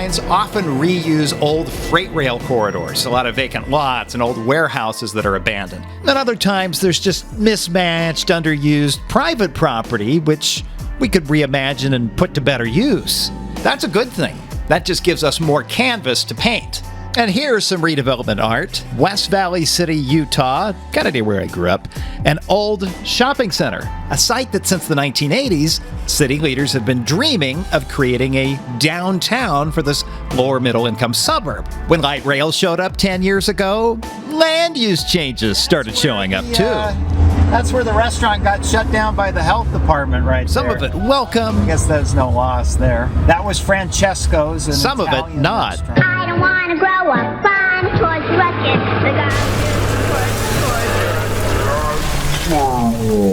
designs often reuse old freight rail corridors, a lot of vacant lots and old warehouses that are abandoned. And other times there's just mismatched, underused private property, which we could reimagine and put to better use. That's a good thing. That just gives us more canvas to paint. And here's some redevelopment art. West Valley City, Utah, kind of near where I grew up, an old shopping center, a site that since the 1980s, city leaders have been dreaming of creating a downtown for this lower middle income suburb. When light rail showed up 10 years ago, land use changes started showing up too. That's where the restaurant got shut down by the health department right Some there. of it welcome, I guess there's no loss there. That was Francesco's. An some Italian of it not. restaurant. I don't want to grow up fun towards ruckus. The